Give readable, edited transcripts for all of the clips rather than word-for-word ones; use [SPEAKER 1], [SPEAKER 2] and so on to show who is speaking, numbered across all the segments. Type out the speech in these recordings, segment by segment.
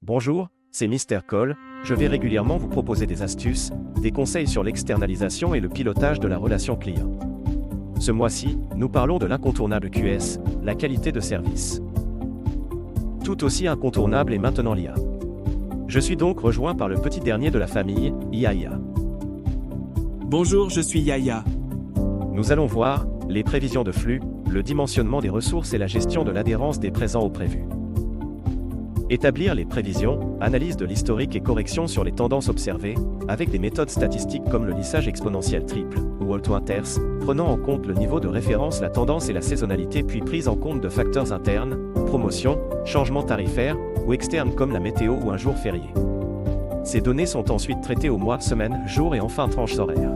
[SPEAKER 1] Bonjour, c'est Mister Call. Je vais régulièrement vous proposer des astuces, des conseils sur l'externalisation et le pilotage de la relation client. Ce mois-ci, nous parlons de l'incontournable QS, la qualité de service. Tout aussi incontournable est maintenant l'IA. Je suis donc rejoint par le petit dernier de la famille, Yaya.
[SPEAKER 2] Bonjour, je suis Yaya.
[SPEAKER 1] Nous allons voir les prévisions de flux, le dimensionnement des ressources et la gestion de l'adhérence des présents aux prévus. Établir les prévisions, analyse de l'historique et correction sur les tendances observées, avec des méthodes statistiques comme le lissage exponentiel triple, ou Walt-Winters, prenant en compte le niveau de référence, la tendance et la saisonnalité, puis prise en compte de facteurs internes, promotion, changements tarifaires, ou externes comme la météo ou un jour férié. Ces données sont ensuite traitées au mois, semaine, jour et enfin tranches horaires.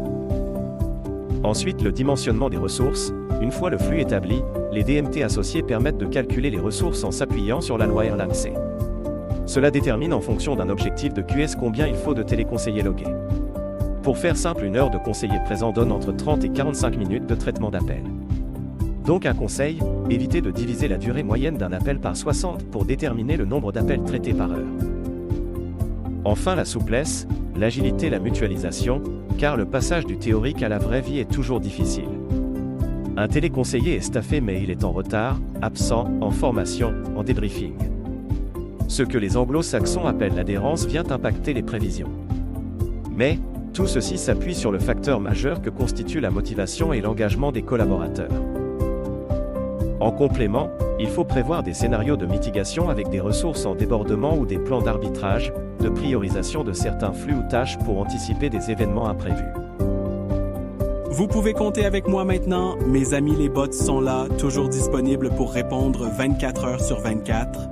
[SPEAKER 1] Ensuite, le dimensionnement des ressources. Une fois le flux établi, les DMT associés permettent de calculer les ressources en s'appuyant sur la loi Erlang-C. Cela détermine en fonction d'un objectif de QS combien il faut de téléconseillers logués. Pour faire simple, une heure de conseiller présent donne entre 30 et 45 minutes de traitement d'appel. Donc un conseil, évitez de diviser la durée moyenne d'un appel par 60 pour déterminer le nombre d'appels traités par heure. Enfin, la souplesse, l'agilité, la mutualisation, car le passage du théorique à la vraie vie est toujours difficile. Un téléconseiller est staffé mais il est en retard, absent, en formation, en débriefing. Ce que les anglo-saxons appellent l'adhérence vient impacter les prévisions. Mais, tout ceci s'appuie sur le facteur majeur que constitue la motivation et l'engagement des collaborateurs. En complément, il faut prévoir des scénarios de mitigation avec des ressources en débordement ou des plans d'arbitrage, de priorisation de certains flux ou tâches pour anticiper des événements imprévus.
[SPEAKER 2] Vous pouvez compter avec moi maintenant. Mes amis les bots sont là, toujours disponibles pour répondre 24 heures sur 24.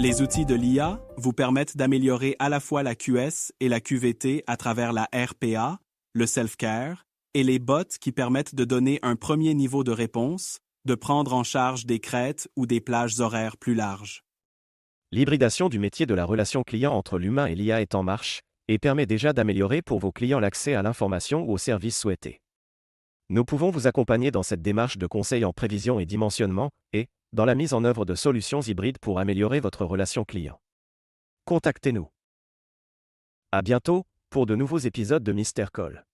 [SPEAKER 2] Les outils de l'IA vous permettent d'améliorer à la fois la QS et la QVT à travers la RPA, le self-care, et les bots qui permettent de donner un premier niveau de réponse, de prendre en charge des crêtes ou des plages horaires plus larges.
[SPEAKER 1] L'hybridation du métier de la relation client entre l'humain et l'IA est en marche, et permet déjà d'améliorer pour vos clients l'accès à l'information ou aux services souhaités. Nous pouvons vous accompagner dans cette démarche de conseil en prévision et dimensionnement, et dans la mise en œuvre de solutions hybrides pour améliorer votre relation client. Contactez-nous. À bientôt, pour de nouveaux épisodes de Mister Call.